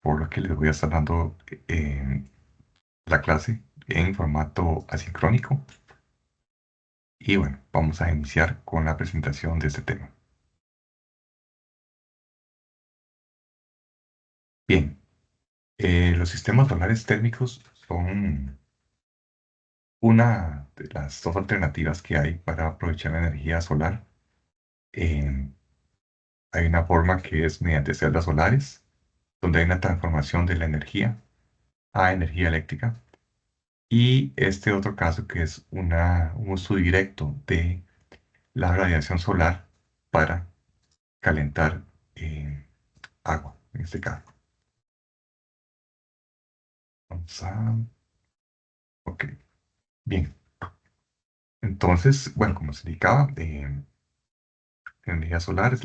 por lo que les voy a estar dando la clase en formato asincrónico. Y bueno, vamos a iniciar con la presentación de este tema. Bien, los sistemas solares térmicos son una de las dos alternativas que hay para aprovechar la energía solar. Eh, Hay una forma que es mediante celdas solares, donde hay una transformación de la energía a energía eléctrica. Y este otro caso que es un uso directo de la radiación solar para calentar agua, en este caso. Vamos a... Ok, bien. Entonces, bueno, como se indicaba, energía solar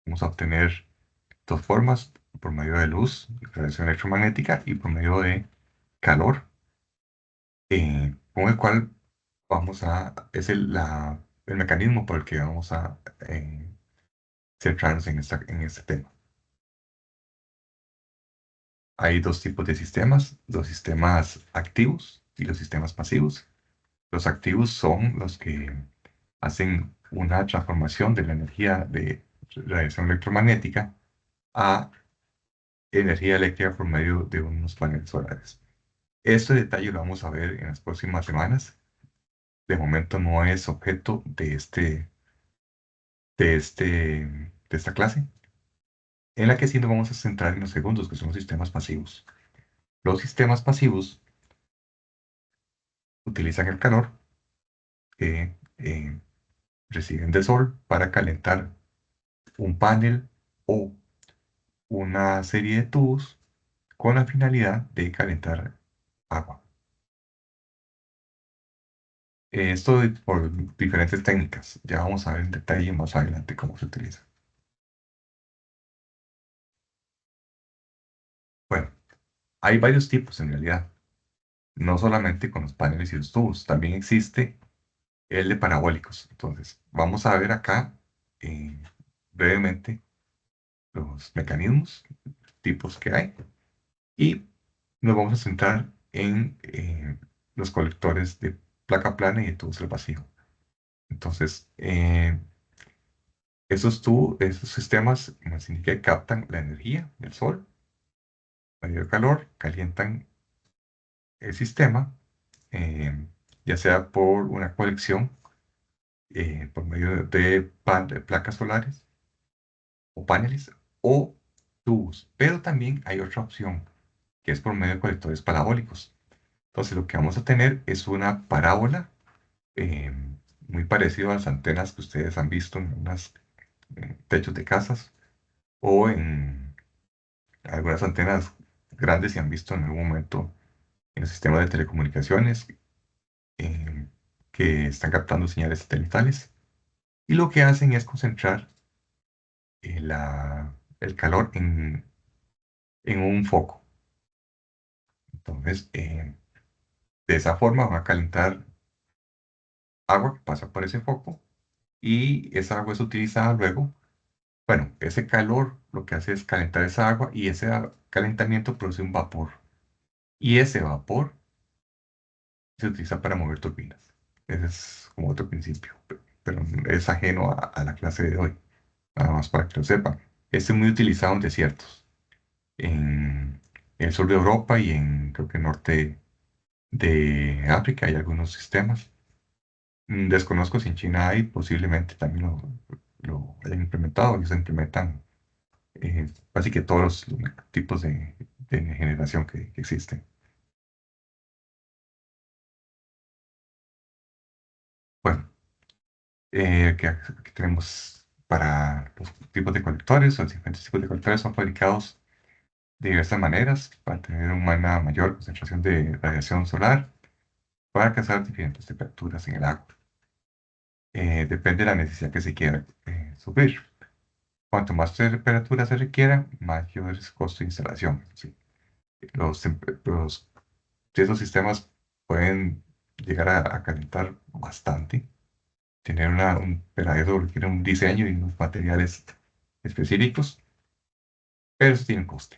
vamos a obtener dos formas, por medio de luz, radiación electromagnética, y por medio de calor, con el cual es el mecanismo por el que vamos a centrarnos en este tema. Hay dos tipos de sistemas, los sistemas activos y los sistemas pasivos. Los activos son los que hacen una transformación de la energía de radiación electromagnética a energía eléctrica por medio de unos paneles solares. Este detalle lo vamos a ver en las próximas semanas. De momento no es objeto de esta clase, en la que sí nos vamos a centrar en los segundos, que son los sistemas pasivos. Los sistemas pasivos utilizan el calor que reciben del sol para calentar un panel o una serie de tubos con la finalidad de calentar agua. Esto por diferentes técnicas. Ya vamos a ver en detalle más adelante cómo se utiliza. Bueno, hay varios tipos en realidad, no solamente con los paneles y los tubos, también existe el de parabólicos. Entonces, vamos a ver acá eh, brevemente los mecanismos, tipos que hay, y nos vamos a centrar en los colectores de placa plana y de tubos al vacío. Entonces, esos sistemas nos indica que captan la energía del sol, medio de calor, calientan el sistema, eh, ya sea por una colección, por medio de placas solares o paneles o tubos. Pero también hay otra opción, que es por medio de colectores parabólicos. Entonces, lo que vamos a tener es una parábola eh, muy parecido a las antenas que ustedes han visto en unos techos de casas o en algunas antenas grandes y han visto en algún momento en el sistema de telecomunicaciones eh, que están captando señales satelitales. Y lo que hacen es concentrar el calor en un foco. Entonces, de esa forma van a calentar agua que pasa por ese foco y esa agua es utilizada luego. Bueno, ese calor lo que hace es calentar esa agua y ese calentamiento produce un vapor. Y ese vapor se utiliza para mover turbinas. Ese es como otro principio, pero es ajeno a la clase de hoy, nada más para que lo sepan. Este es muy utilizado en desiertos, en el sur de Europa y en creo que norte de África hay algunos sistemas. Desconozco si en China hay, posiblemente también lo hayan implementado y se implementan casi que todos los tipos de generación que existen. Bueno, aquí tenemos para los tipos de colectores. Los diferentes tipos de colectores son fabricados de diversas maneras para tener una mayor concentración de radiación solar para alcanzar diferentes temperaturas en el agua. Depende de la necesidad que se quiera suplir. Cuanto más temperatura se requiera, mayor es el costo de instalación. ¿Sí? Los, tem- los- Esos sistemas pueden llegar a calentar bastante. Para eso requiere un diseño y unos materiales específicos, pero eso tiene un coste.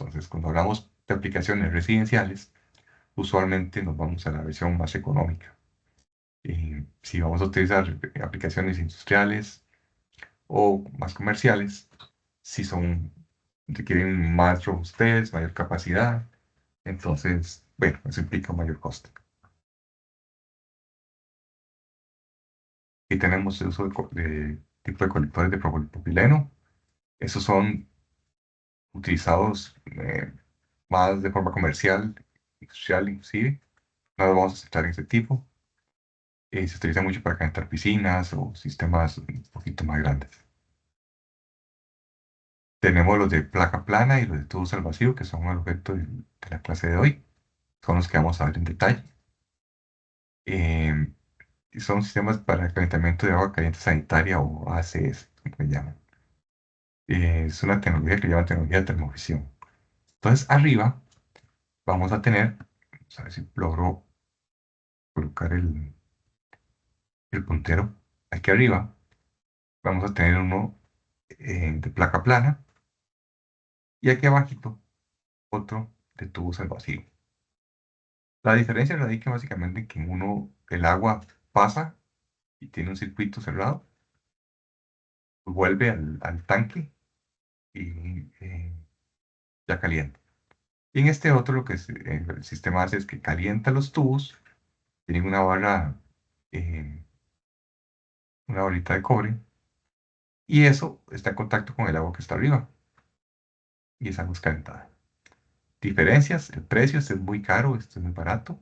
Entonces, cuando hablamos de aplicaciones residenciales, usualmente nos vamos a la versión más económica. Si vamos a utilizar aplicaciones industriales o más comerciales, si requieren más robustez, mayor capacidad, entonces, bueno, eso implica un mayor coste. Y tenemos el uso de tipo de colectores de propileno. Esos son utilizados más de forma comercial, industrial inclusive. No nos vamos a centrar en ese tipo. Se utiliza mucho para calentar piscinas o sistemas un poquito más grandes. Tenemos los de placa plana y los de tubos al vacío, que son el objeto de la clase de hoy. Son los que vamos a ver en detalle. Eh, Son sistemas para el calentamiento de agua caliente sanitaria o ACS, como se llaman. Es una tecnología que llama tecnología de termovisión. Entonces, arriba vamos a tener, vamos a ver si logro colocar el puntero. Aquí arriba vamos a tener uno de placa plana y aquí abajito otro de tubos al vacío. La diferencia radica básicamente en que en uno el agua pasa y tiene un circuito cerrado, vuelve al tanque y ya calienta. Y en este otro lo que el sistema hace es que calienta los tubos, tienen eh, una bolita de cobre, y eso está en contacto con el agua que está arriba, y esa agua es calentada. Diferencias, el precio, este es muy caro, este es muy barato.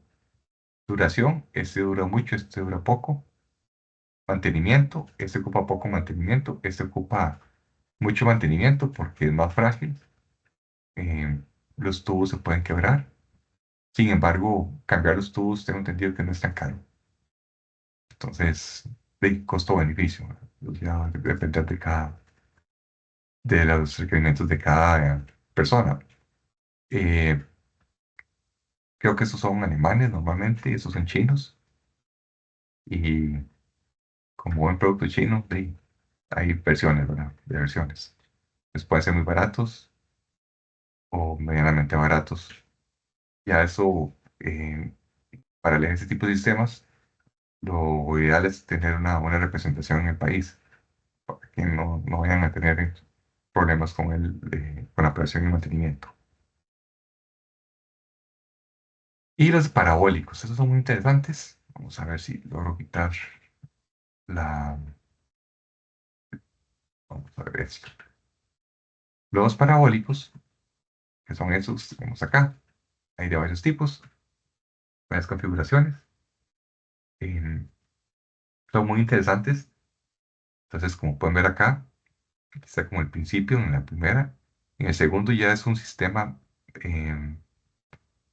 Duración, este dura mucho, este dura poco. Mantenimiento, este ocupa poco mantenimiento, este ocupa mucho mantenimiento porque es más frágil. eh, los tubos se pueden quebrar. Sin embargo, cambiar los tubos tengo entendido que no es tan caro. Entonces, de costo-beneficio, ¿no? Ya va a depender de los requerimientos de cada persona. Eh, Creo que estos son alemanes normalmente, estos son chinos. Y como buen producto chino, hay versiones, ¿verdad? De versiones. Pues pueden ser muy baratos o medianamente baratos. Ya eso, para elegir ese tipo de sistemas, lo ideal es tener una buena representación en el país, para que no vayan a tener problemas con la operación y mantenimiento. Y los parabólicos, esos son muy interesantes. Vamos a ver si logro quitar la... Vamos a ver esto. Los parabólicos, que son esos, tenemos acá. Hay de varios tipos, varias configuraciones. eh, Son muy interesantes. Entonces, como pueden ver acá, aquí está como el principio en la primera. En el segundo ya es un sistema un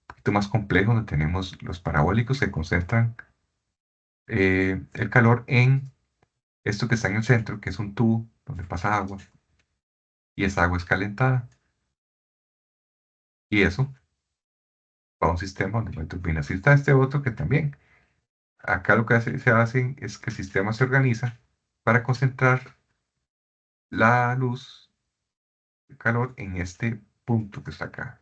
poquito más complejo, donde tenemos los parabólicos que concentran el calor en esto que está en el centro, que es un tubo donde pasa agua, y esa agua es calentada. Y eso va a un sistema donde no hay turbinas. Y está este otro que también, acá lo que se hace es que el sistema se organiza para concentrar la luz, el calor en este punto que está acá.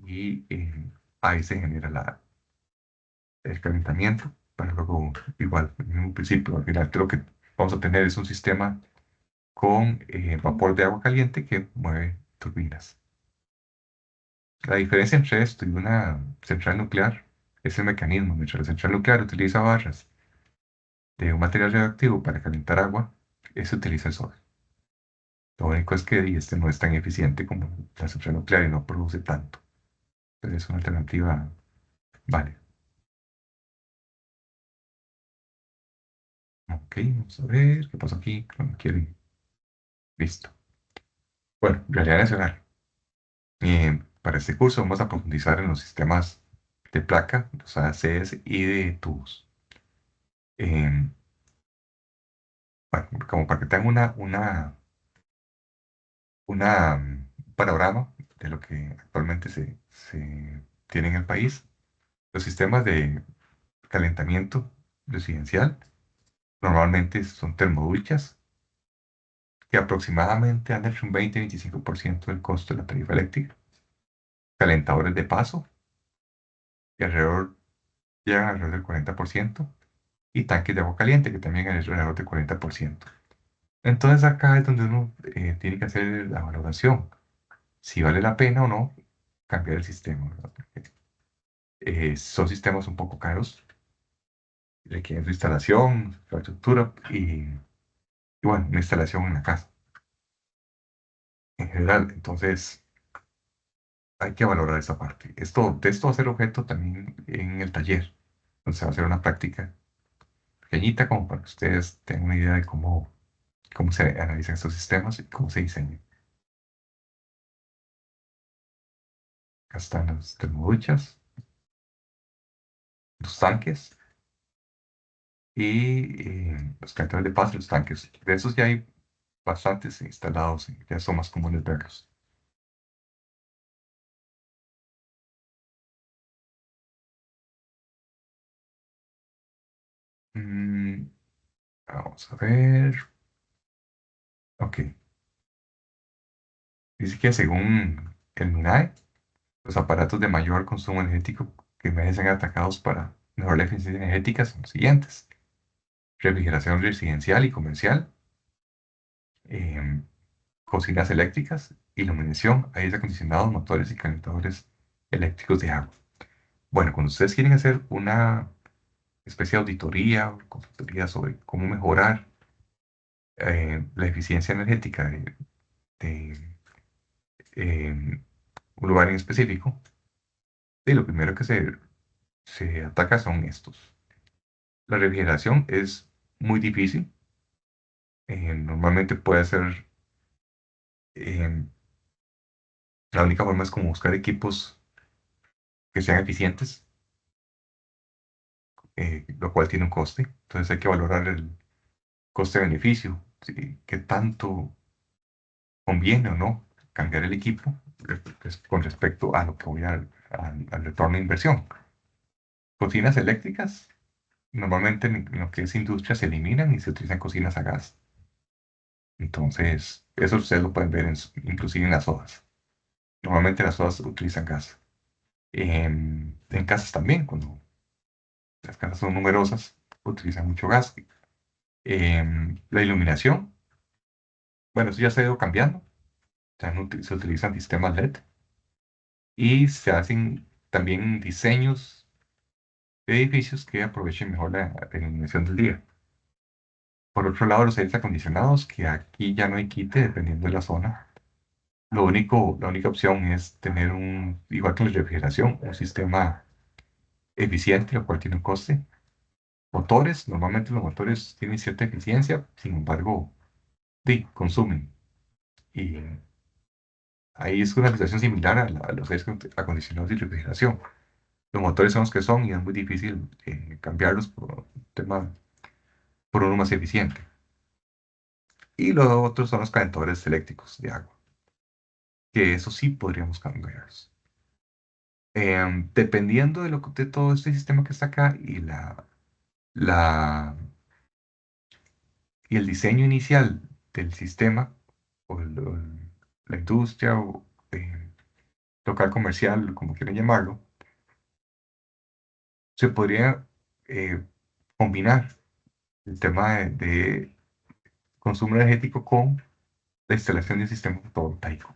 Y ahí se genera el calentamiento para luego, igual, en un principio, al final, lo que vamos a tener es un sistema con vapor de agua caliente que mueve turbinas. La diferencia entre esto y una central nuclear es el mecanismo. Mientras la central nuclear utiliza barras de un material radioactivo para calentar agua, ese utiliza el sol. Lo único es que este no es tan eficiente como la central nuclear y no produce tanto. Entonces es una alternativa válida. Ok, vamos a ver qué pasa aquí. No me quiere. Listo. Bueno, realidad nacional. Para este curso vamos a profundizar en los sistemas de placa, los ACS y de tubos. Em, bueno, como para que tengan un panorama de lo que actualmente se tiene en el país, los sistemas de calentamiento residencial normalmente son termoduchas, que aproximadamente anda entre un 20 y 25% del costo de la tarifa eléctrica, calentadores de paso, que llegan alrededor del 40%, y tanques de agua caliente, que también es alrededor del 40%. Entonces acá es donde uno tiene que hacer la valoración, si vale la pena o no cambiar el sistema, ¿verdad? Porque, son sistemas un poco caros, requieren su instalación, su infraestructura y bueno, una instalación en la casa en general. Entonces hay que valorar esa parte. De esto va a ser objeto también en el taller, donde se va a hacer una práctica pequeñita como para que ustedes tengan una idea de cómo se analizan estos sistemas y cómo se diseñan. Acá están las termoduchas, los tanques y los calentadores de paso, los tanques. De esos ya hay bastantes instalados, y ya son más comunes verlos. Mm, vamos a ver. Ok. Dice que según el MINAE, los aparatos de mayor consumo energético que merecen atacados para mejorar la eficiencia energética son los siguientes: refrigeración residencial y comercial, em, cocinas eléctricas, iluminación, aires acondicionados, motores y calentadores eléctricos de agua. Bueno, cuando ustedes quieren hacer una especie de auditoría o consultoría sobre cómo mejorar la eficiencia energética de, un lugar en específico, y lo primero que se ataca son estos. La refrigeración es muy difícil. Normalmente puede ser, eh, la única forma es como buscar equipos que sean eficientes, lo cual tiene un coste. Entonces hay que valorar el coste-beneficio, qué tanto conviene o no cambiar el equipo con respecto a lo que voy al retorno de inversión. Cocinas eléctricas, normalmente en lo que es industria se eliminan y se utilizan cocinas a gas. Entonces, eso ustedes lo pueden ver inclusive en las hojas. Normalmente las hojas utilizan gas. En casas también, cuando las casas son numerosas, utilizan mucho gas. La iluminación, bueno, eso ya se ha ido cambiando. Ya no se utilizan sistemas LED y se hacen también diseños de edificios que aprovechen mejor la iluminación del día. Por otro lado, los aires acondicionados, que aquí ya no hay quite dependiendo de la zona. La única opción es tener igual que la refrigeración, un sistema eficiente, lo cual tiene un coste. Motores, normalmente los motores tienen cierta eficiencia, sin embargo, consumen. Y ahí es una situación similar a los aires acondicionados y refrigeración. Los motores son los que son y es muy difícil cambiarlos por uno más eficiente. Y los otros son los calentadores eléctricos de agua, que eso sí podríamos cambiarlos. Dependiendo de todo este sistema que está acá la, y el diseño inicial del sistema, o la industria, o local comercial, como quieran llamarlo, se podría eh, combinar el tema de consumo energético con la instalación de un sistema fotovoltaico.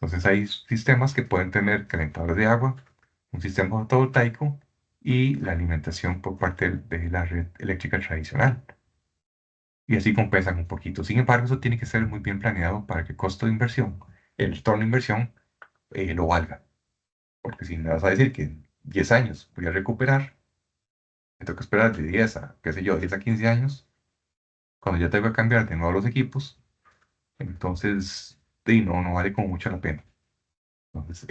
Entonces hay sistemas que pueden tener calentadores de agua, un sistema fotovoltaico y la alimentación por parte de la red eléctrica tradicional. Y así compensan un poquito. Sin embargo, eso tiene que ser muy bien planeado para que el costo de inversión, el retorno de inversión, lo valga. Porque si me vas a decir que en 10 años voy a recuperar, me tengo que esperar de 10 a, qué sé yo, 10 a 15 años, cuando ya tengo que cambiar de nuevo los equipos, entonces, no vale como mucho la pena. Entonces,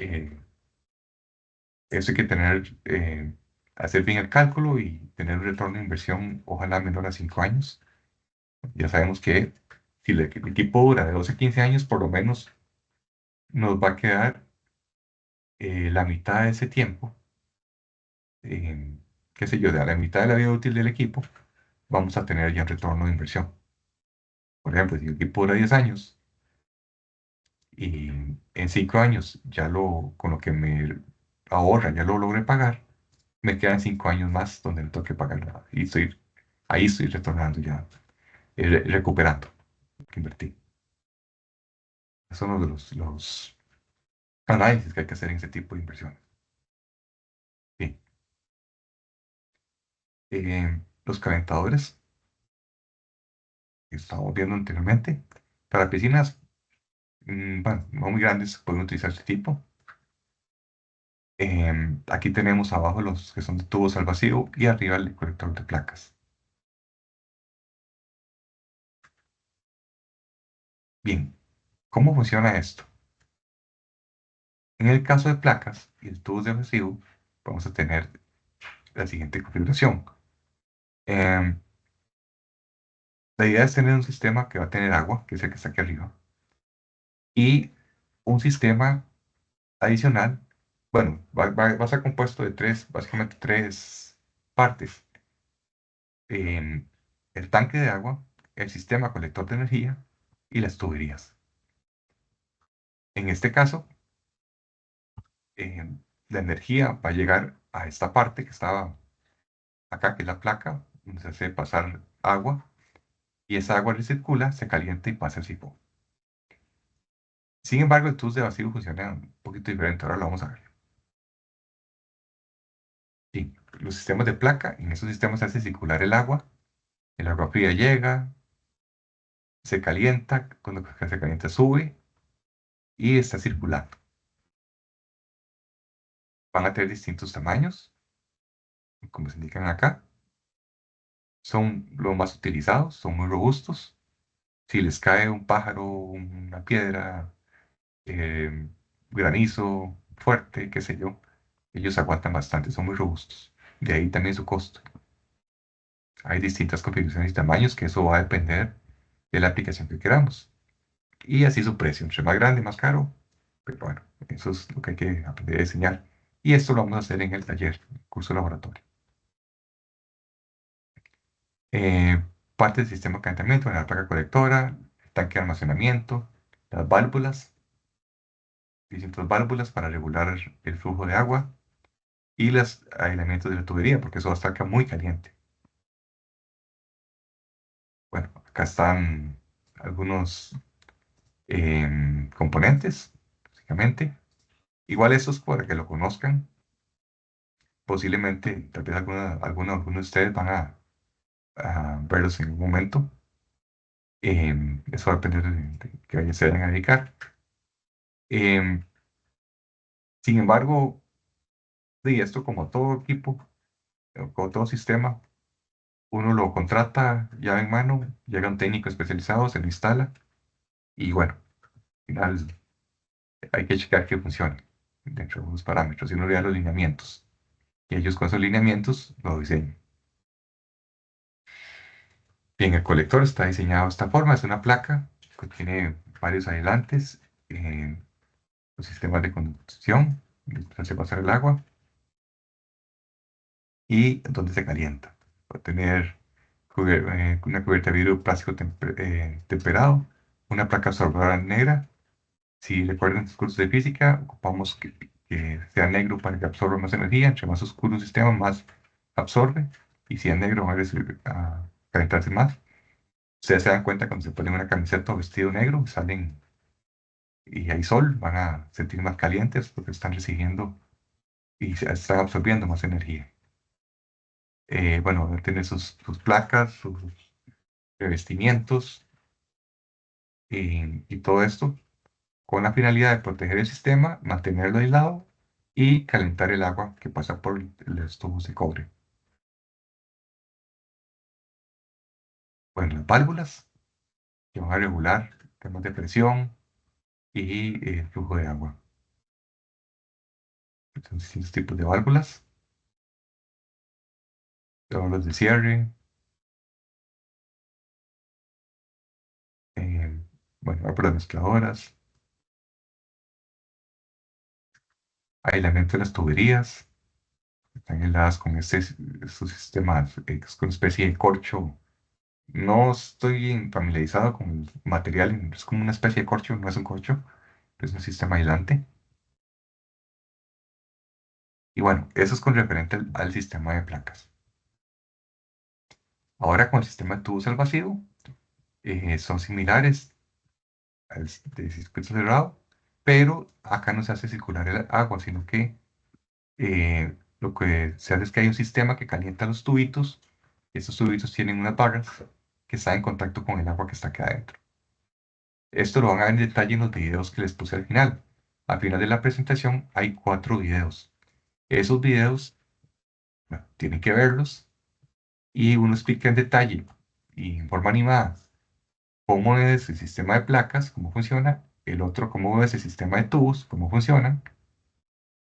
eso hay que hacer bien el cálculo y tener un retorno de inversión, ojalá menor a 5 años. Ya sabemos que si el equipo dura de 12 a 15 años, por lo menos nos va a quedar la mitad de ese tiempo, qué sé yo, de la mitad de la vida útil del equipo, vamos a tener ya retorno de inversión. Por ejemplo, si el equipo dura 10 años y en 5 años con lo que me ahorra ya lo logré pagar, me quedan 5 años más donde no tengo que pagar nada. Y ahí estoy retornando ya, recuperando lo que invertí. Esos son los análisis que hay que hacer en ese tipo de inversiones. Sí. Los calentadores que estábamos viendo anteriormente, para piscinas, bueno, no muy grandes, pueden utilizar este tipo. Aquí tenemos abajo los que son de tubos al vacío y arriba el colector de placas. Bien, ¿cómo funciona esto? En el caso de placas y de tubos de vacío, vamos a tener la siguiente configuración. Em, la idea es tener un sistema que va a tener agua, que es el que está aquí arriba, y un sistema adicional. Bueno, va a ser compuesto de básicamente tres partes. em, el tanque de agua, el sistema colector de energía y las tuberías. En este caso, la energía va a llegar a esta parte que estaba acá, que es la placa, donde se hace pasar agua, y esa agua recircula, se calienta y pasa al sifón. Sin embargo, el tubos de vacío funciona un poquito diferente, ahora lo vamos a ver. Sí, los sistemas de placa, en esos sistemas se hace circular el agua fría llega, se calienta, cuando se calienta sube y está circulando. Van a tener distintos tamaños, como se indican acá. Son los más utilizados, son muy robustos. Si les cae un pájaro, una piedra, eh, granizo fuerte, qué sé yo, ellos aguantan bastante, son muy robustos. De ahí también su costo. Hay distintas configuraciones y tamaños que eso va a depender de la aplicación que queramos. Y así su precio, entre más grande, más caro. Pero bueno, eso es lo que hay que aprender a diseñar. Y esto lo vamos a hacer en el taller, el curso laboratorio. Eh, parte del sistema de calentamiento, la placa colectora, el tanque de almacenamiento, las válvulas, distintas válvulas para regular el flujo de agua y los aislamientos de la tubería, porque eso va a estar acá muy caliente. Bueno, acá están algunos componentes, básicamente. Igual estos para que lo conozcan. Posiblemente, tal vez algunos de ustedes van a verlos en un momento. Eso va a depender de que se vayan a dedicar. Em, Sin embargo, y esto como todo equipo, como todo sistema, uno lo contrata ya en mano, llega un técnico especializado, se lo instala y bueno, al final hay que checar que funcione dentro de unos parámetros y uno le da los lineamientos. Y ellos con esos lineamientos lo diseñan. Bien, el colector está diseñado de esta forma, es una placa que tiene varios aislantes, los sistemas de conducción, donde se hace pasar el agua y donde se calienta. Va a tener una cubierta de vidrio plástico temperado, una placa absorbedora negra. Si recuerdan sus cursos de física, ocupamos que sea negro para que absorba más energía. Entre más oscuro el sistema, más absorbe. Y si es negro, va a calentarse más. Ustedes se dan cuenta cuando se ponen una camiseta o vestido negro, salen y hay sol, van a sentir más calientes porque están recibiendo y están absorbiendo más energía. Bueno, van a tener sus placas, sus revestimientos y todo esto con la finalidad de proteger el sistema, mantenerlo aislado y calentar el agua que pasa por los tubos de cobre. Bueno, las válvulas que van a regular temas de presión y flujo de agua. Son distintos tipos de válvulas de cierre, eh, bueno, válvulas mezcladoras, aislamiento de las tuberías, están aisladas con estos sistemas, con una especie de corcho No estoy bien familiarizado con el material, es como una especie de corcho, no es un corcho, es un sistema aislante. Y bueno, eso es con referente al sistema de placas. Ahora con el sistema de tubos al vacío, son similares al de circuito cerrado, pero acá no se hace circular el agua, sino que lo que se hace es que hay un sistema que calienta los tubitos, y estos tubitos tienen unas barras que están en contacto con el agua que está acá adentro. Esto lo van a ver en detalle en los videos que les puse al final. Al final de la presentación hay 4 videos. Esos videos, bueno, tienen que verlos y uno explica en detalle y en forma animada cómo es el sistema de placas, cómo funciona, el otro cómo es el sistema de tubos, cómo funcionan,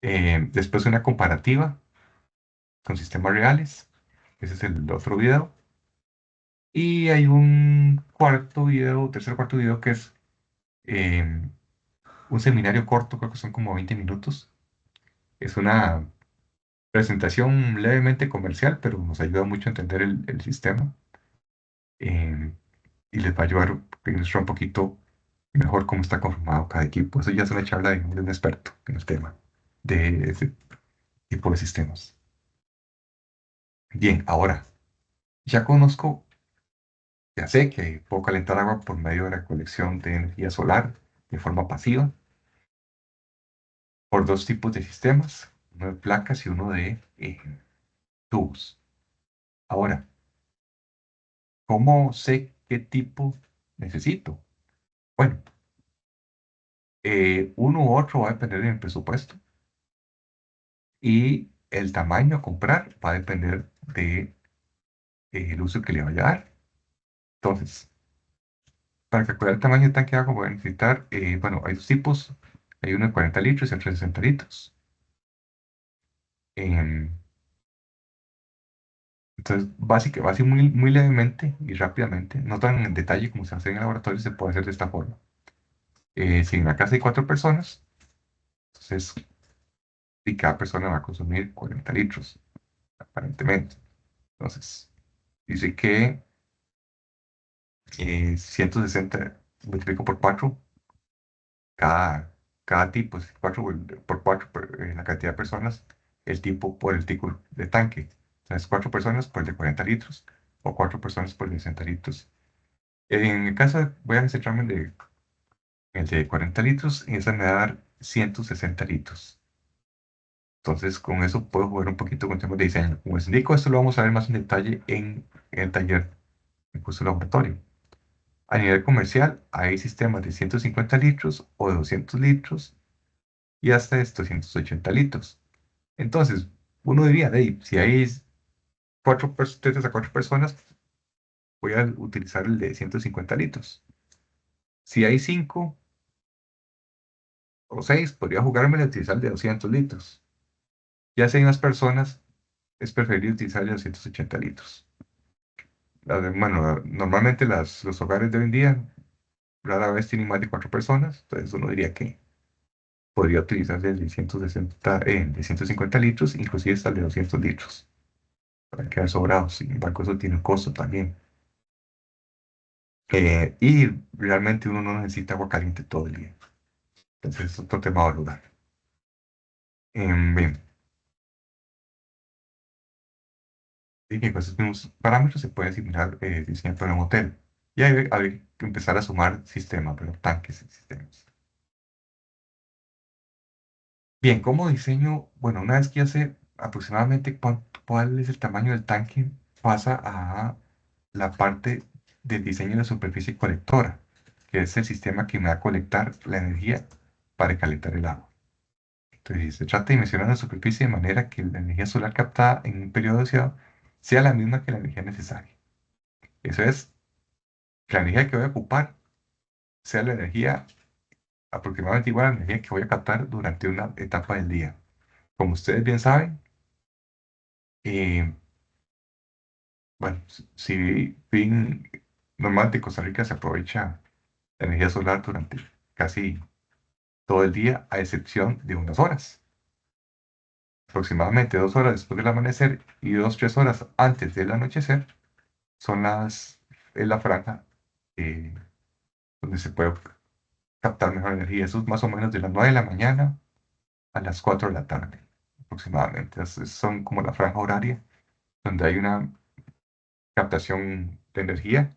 después una comparativa con sistemas reales, ese es el otro video, y hay un cuarto video, tercer cuarto video que es eh, un seminario corto, creo que son como 20 minutos, es una presentación levemente comercial, pero nos ayuda mucho a entender el sistema, eh, y les va a ayudar a ilustrar un poquito mejor cómo está conformado cada equipo. Eso ya es una charla de un experto en el tema de ese tipo de sistemas. Bien, ahora, ya conozco, ya sé que puedo calentar agua por medio de la colección de energía solar de forma pasiva por dos tipos de sistemas, uno de placas y uno de tubos. Ahora, ¿cómo sé qué tipo necesito? Bueno, uno u otro va a depender de mi presupuesto y el tamaño a comprar va a depender de, el uso que le vaya a dar. Entonces, para calcular el tamaño del tanque de agua voy a necesitar, bueno, hay dos tipos. Hay uno de 40 litros y otro de 60 litros. Em, entonces, básicamente, muy levemente y rápidamente, no tan en detalle como se hace en el laboratorio, se puede hacer de esta forma. Si en la casa hay 4 personas, entonces, y cada persona va a consumir 40 litros, aparentemente. Entonces, dice que 160 multiplico por 4 cada tipo, es 4 por 4 la cantidad de personas, el tipo por el tipo de tanque. Entonces, 4 personas por el de 40 litros o 4 personas por el de 60 litros. En el caso, voy a centrarme en el de 40 litros y esa me va a dar 160 litros. Entonces, con eso puedo jugar un poquito con temas de diseño. Como les indico, esto lo vamos a ver más en detalle en el taller de curso laboratorio. A nivel comercial, hay sistemas de 150 litros o de 200 litros y hasta de 280 litros. Entonces, uno diría, "Hey, si hay 3 a 4 personas, voy a utilizar el de 150 litros. Si hay 5 o 6, podría jugarme a utilizar el de 200 litros. Ya si hay más personas, es preferible utilizar el de 280 litros. Bueno, normalmente los hogares de hoy en día rara vez tienen más de 4 personas, entonces uno diría que podría utilizar el de 160, de 150 litros, inclusive hasta el de 200 litros, para quedar sobrados. Sin embargo, eso tiene un costo también. Y realmente uno no necesita agua caliente todo el día. Entonces es otro tema a valorar. Bien, y que con esos mismos parámetros se puede asignar diseño para un hotel. Y ahí hay que empezar a sumar sistemas, pero tanques y sistemas. Bien, como diseño, bueno, una vez que ya sé aproximadamente cuál es el tamaño del tanque, pasa a la parte del diseño de la superficie colectora, que es el sistema que me va a colectar la energía para calentar el agua. Entonces, se trata de dimensionar la superficie de manera que la energía solar captada en un periodo deseado sea la misma que la energía necesaria. Eso es, que la energía que voy a ocupar sea la energía aproximadamente igual a la energía que voy a captar durante una etapa del día. Como ustedes bien saben, eh, bueno, si bien normal de Costa Rica se aprovecha la energía solar durante casi todo el día, a excepción de unas horas. Aproximadamente 2 horas después del amanecer y 2, 3 horas antes del anochecer son las es la franja eh, donde se puede captar mejor energía. Eso es más o menos de las 9 de la mañana a las 4 de la tarde, aproximadamente. Son como la franja horaria donde hay una captación de energía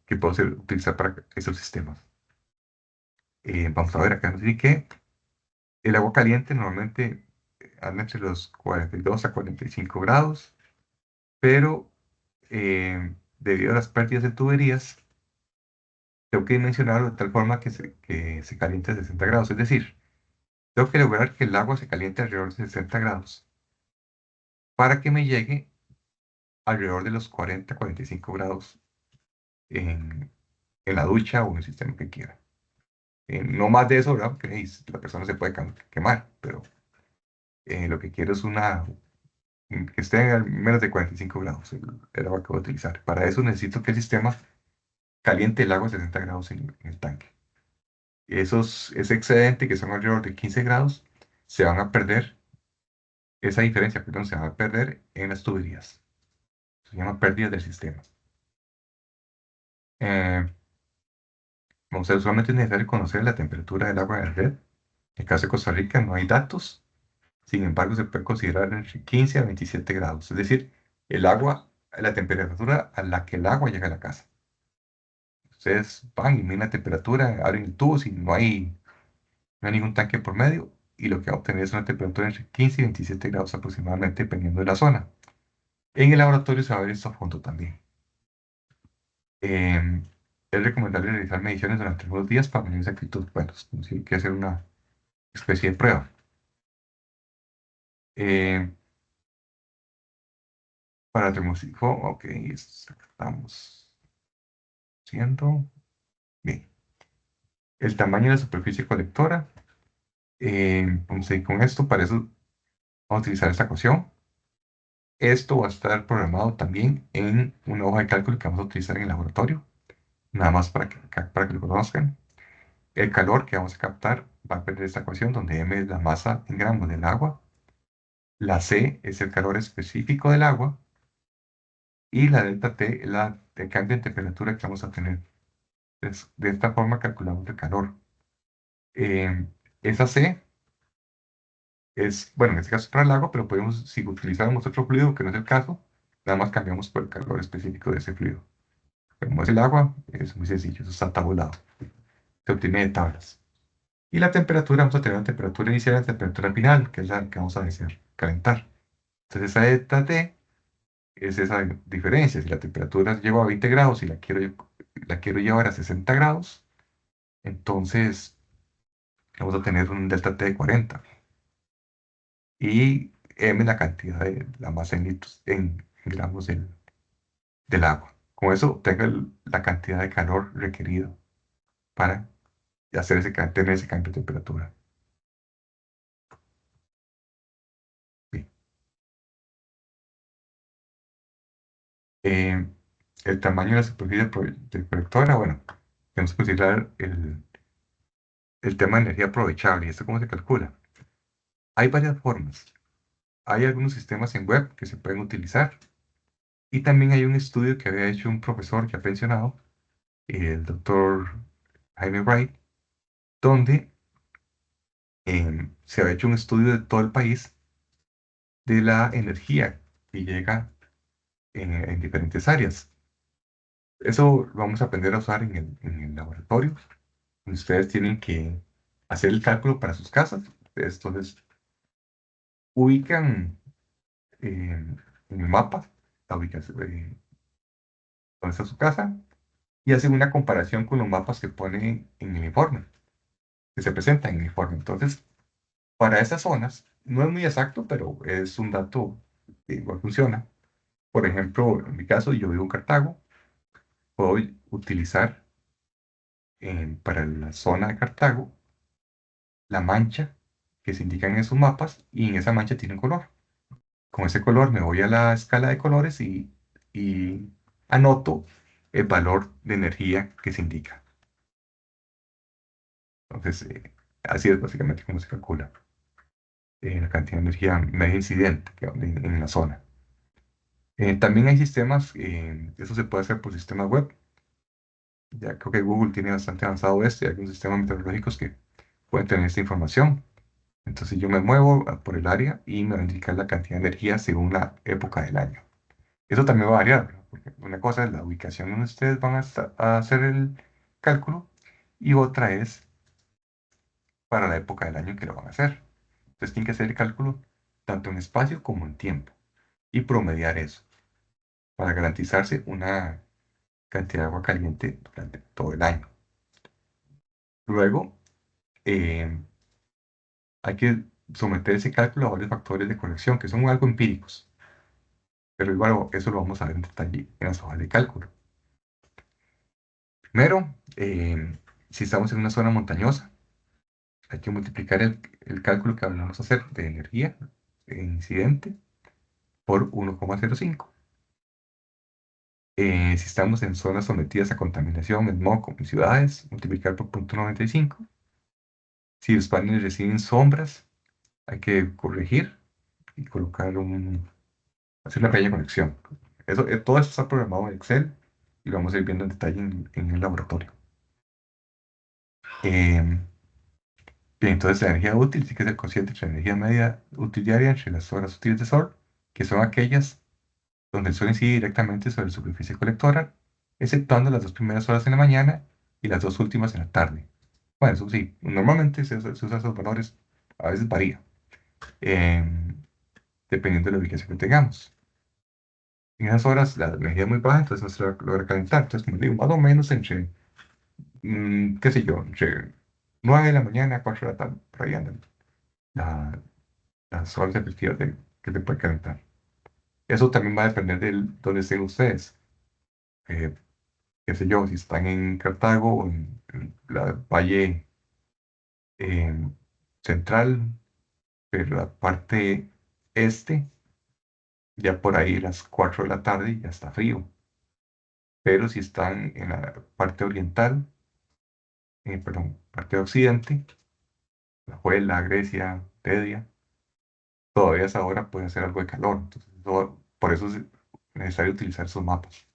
que puedo utilizar para esos sistemas. Vamos a ver, acá nos dice que el agua caliente normalmente anda entre los 42 a 45 grados, pero debido a las pérdidas de tuberías, tengo que dimensionarlo de tal forma que se caliente a 60 grados. Es decir, tengo que lograr que el agua se caliente alrededor de 60 grados para que me llegue alrededor de los 40 45 grados en, en la ducha o en el sistema que quiera. No más de eso, ¿verdad? Porque la persona se puede quemar, pero lo que quiero es que esté a menos de 45 grados el agua que voy a utilizar. Para eso necesito que el sistema caliente el agua a 60 grados en el tanque. Ese excedente, que son alrededor de 15 grados, se van a perder, esa diferencia, perdón, se va a perder en las tuberías. Se llama pérdida del sistema. Eh, Vamos a ver, solamente es necesario conocer la temperatura del agua de la red. En el caso de Costa Rica no hay datos, sin embargo se puede considerar entre 15 a 27 grados, es decir, el agua, la temperatura a la que el agua llega a la casa. Ustedes van y miden la temperatura, abren el tubo si no hay ningún tanque por medio y lo que va a obtener es una temperatura entre 15 y 27 grados aproximadamente, dependiendo de la zona. En el laboratorio se va a ver esto a fondo también. Em, es recomendable realizar mediciones durante algunos días para medir exactitud. Bueno, es como si hay que hacer una especie de prueba. Em, para termosifo, ok, estamos haciendo bien. El tamaño de la superficie colectora. Vamos a ir con esto, para eso vamos a utilizar esta ecuación. Esto va a estar programado también en una hoja de cálculo que vamos a utilizar en el laboratorio, nada más para que lo conozcan. El calor que vamos a captar va a depender de esta ecuación, donde M es la masa en gramos del agua, la C es el calor específico del agua y la delta T es el cambio en temperatura que vamos a tener. Entonces, de esta forma calculamos el calor. Eh, Esa C bueno, en este caso es para el agua, pero podemos, si utilizáramos otro fluido, que no es el caso, nada más cambiamos por el calor específico de ese fluido. Como es el agua, es muy sencillo, eso está tabulado. Se obtiene de tablas. Y la temperatura, vamos a tener una temperatura inicial y una temperatura final, que es la que vamos a desear calentar. Entonces, esa delta T es esa diferencia. Si la temperatura llegó a 20 grados y la quiero llevar a 60 grados, entonces vamos a tener un delta T de 40. Y M la cantidad de la masa en litros, en gramos del agua. Con eso tenga la cantidad de calor requerido para tener ese cambio de temperatura. Bien. Eh, el tamaño de la superficie de colectora, bueno, tenemos que considerar el tema de energía aprovechable. ¿Y esto cómo se calcula? Hay varias formas. Hay algunos sistemas en web que se pueden utilizar. Y también hay un estudio que había hecho un profesor ya pensionado, el doctor Jaime Wright, donde se había hecho un estudio de todo el país de la energía que llega en diferentes áreas. Eso lo vamos a aprender a usar en el laboratorio. Ustedes tienen que hacer el cálculo para sus casas. Entonces, ubican en el mapa la ubicación, dónde está su casa y hacen una comparación con los mapas que ponen en el informe, que se presentan en el informe. Entonces, para esas zonas, no es muy exacto, pero es un dato que igual funciona. Por ejemplo, en mi caso, yo vivo en Cartago, puedo utilizar para la zona de Cartago la mancha que se indica en esos mapas y en esa mancha tiene un color. Con ese color me voy a la escala de colores y anoto el valor de energía que se indica. Entonces, así es básicamente como se calcula la cantidad de energía media incidente que hay en la zona. También hay sistemas, eso se puede hacer por sistemas web. Ya creo que Google tiene bastante avanzado esto y hay algunos sistemas meteorológicos que pueden tener esta información. Entonces yo me muevo por el área y me va a indicar la cantidad de energía según la época del año. Eso también va a variar, ¿verdad? Porque una cosa es la ubicación donde ustedes van a hacer el cálculo y otra es para la época del año en que lo van a hacer. Entonces tienen que hacer el cálculo tanto en espacio como en tiempo y promediar eso para garantizarse una cantidad de agua caliente durante todo el año. Luego, eh, hay que someter ese cálculo a varios factores de corrección que son algo empíricos, pero igual eso lo vamos a ver en detalle en las hojas de cálculo. Primero, si estamos en una zona montañosa, hay que multiplicar el cálculo que vamos a hacer de energía incidente por 1,05. Si estamos en zonas sometidas a contaminación, smog, como en ciudades, multiplicar por 0,95. Si los paneles reciben sombras, hay que corregir y colocar hacer una pequeña conexión. Todo esto está programado en Excel y lo vamos a ir viendo en detalle en el laboratorio. Bien, entonces la energía útil sí que es el cociente entre la energía media útil diaria entre las horas útiles de sol, que son aquellas donde el sol incide directamente sobre la superficie colectora, exceptuando las 2 primeras horas en la mañana y las 2 últimas en la tarde. Bueno, eso sí, normalmente se usan esos valores, a veces varía, em, dependiendo de la ubicación que tengamos. En esas horas la energía es muy baja, entonces no se logra calentar. Entonces, como digo, más o menos entre, qué sé yo, entre 9 de la mañana a 4 de la tarde, por ahí andan la- las horas efectivas que se puede calentar. Eso también va a depender de dónde estén ustedes. Eh, qué sé yo, si están en Cartago o en la Valle eh, Central, pero la parte este, ya por ahí las 4 de la tarde ya está frío. Pero si están en la parte oriental, perdón, parte de occidente, la Juela, Grecia, Tedia, todavía a esa hora puede hacer algo de calor. Entonces, por eso es necesario utilizar esos mapas.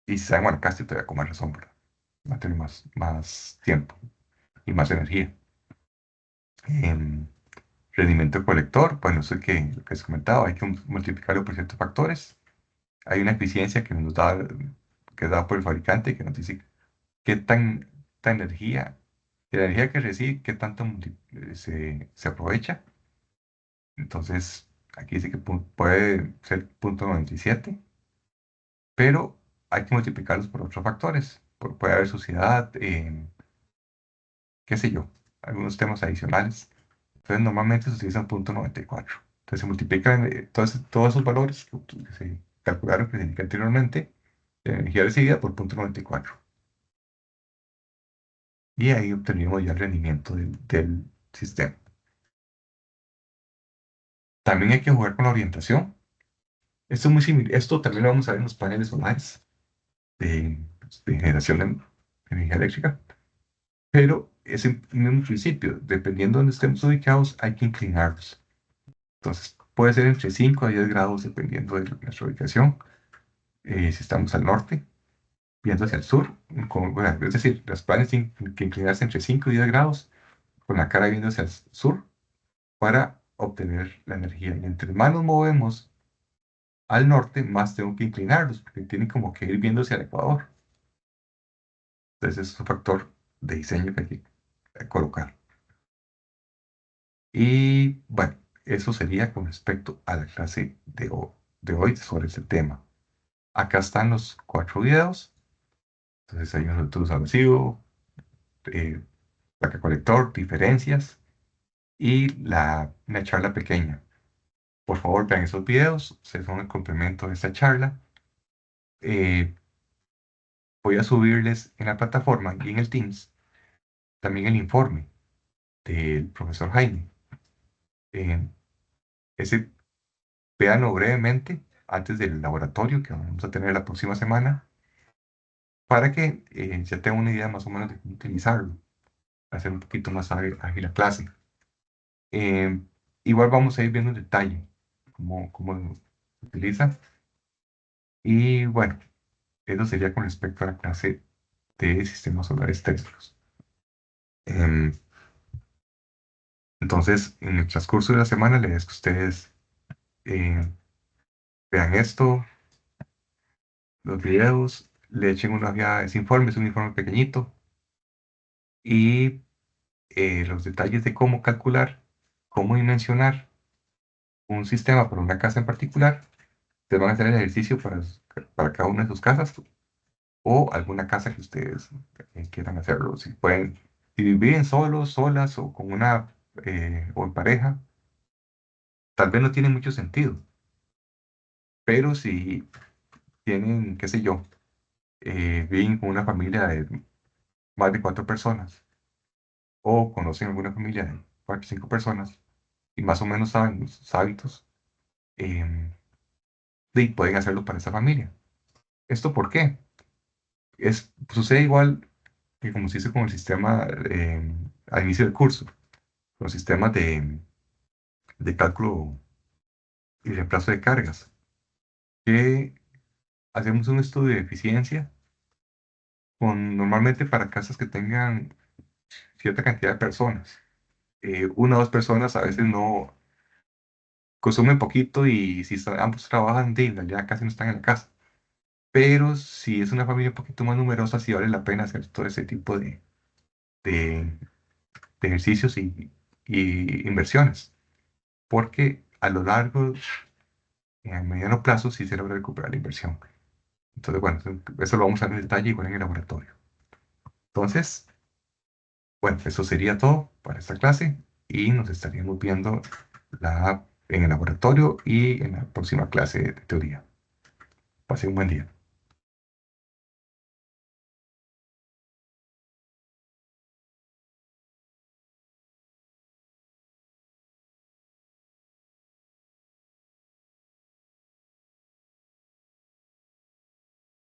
Y si está en Guanacaste, todavía con más razón, ¿verdad? Va a tener más tiempo y más energía. Em, Rendimiento colector, bueno, eso lo que les comentaba, hay que multiplicarlo por ciertos factores. Hay una eficiencia que nos da, que es dada por el fabricante, que nos dice qué tanta energía, de la energía que recibe, qué tanto se aprovecha. Entonces, aquí dice que puede ser 0,97, pero hay que multiplicarlos por otros factores. Puede haber suciedad, qué sé yo, algunos temas adicionales. Entonces, normalmente se utilizan 0,94. Entonces, se multiplican todos esos valores que se calcularon, que se indican anteriormente, de energía recibida por 0,94. Y ahí obtenemos ya el rendimiento del sistema. También hay que jugar con la orientación. Esto es muy similar. Esto también lo vamos a ver en los paneles solares de generación de energía eléctrica. Pero es el mismo principio. Dependiendo de donde estemos ubicados, hay que inclinarlos. Entonces, puede ser entre 5 a 10 grados dependiendo de nuestra ubicación. Si estamos al norte, viendo hacia el sur, bueno, es decir, los planes tienen que inclinarse entre 5 y 10 grados, con la cara viendo hacia el sur, para obtener la energía. Y entre más nos movemos al norte, más tengo que inclinarlos, porque tienen como que ir viendo hacia el ecuador. Entonces, es un factor de diseño que hay que colocar. Y bueno, eso sería con respecto a la clase de hoy sobre este tema. Acá están los 4 videos. Entonces, hay un retroceso agresivo, eh, placa colector, diferencias y una charla pequeña. Por favor, vean esos videos, se son el complemento de esta charla. Eh, Voy a subirles en la plataforma y en el Teams también el informe del profesor Jaime. Eh, ese, véanlo brevemente antes del laboratorio que vamos a tener la próxima semana para que ya tengan una idea más o menos de cómo utilizarlo, hacer un poquito más ágil la clase. Eh, Igual vamos a ir viendo en detalle cómo utiliza. Y bueno, eso sería con respecto a la clase de sistemas solares térmicos. Em, entonces, en el transcurso de la semana, les que ustedes eh, vean esto, los videos, le echen una ojeada a ese informe, es un informe pequeñito, y los detalles de cómo calcular, cómo dimensionar un sistema para una casa en particular. Ustedes van a hacer el ejercicio para cada una de sus casas o alguna casa que ustedes quieran hacerlo. Si pueden, si viven solos, solas o con o en pareja, tal vez no tiene mucho sentido, pero si tienen, qué sé yo, viven con una familia de más de 4 personas o conocen alguna familia de 4 o 5 personas y más o menos saben sus hábitos, em, y pueden hacerlo para esa familia. ¿Esto por qué? Sucede igual que como se hizo con el sistema al inicio del curso, con los sistemas de cálculo y reemplazo de cargas, que hacemos un estudio de eficiencia normalmente para casas que tengan cierta cantidad de personas. Una o dos personas a veces no consumen poquito y si ambos trabajan, en realidad casi no están en la casa. Pero si es una familia un poquito más numerosa, sí vale la pena hacer todo ese tipo de- de ejercicios y inversiones, porque a lo largo, a mediano plazo, sí se logra recuperar la inversión. Entonces, bueno, eso lo vamos a ver en detalle igual en el laboratorio. Entonces, bueno, eso sería todo para esta clase y nos estaríamos viendo en el laboratorio y en la próxima clase de teoría. Pase un buen día.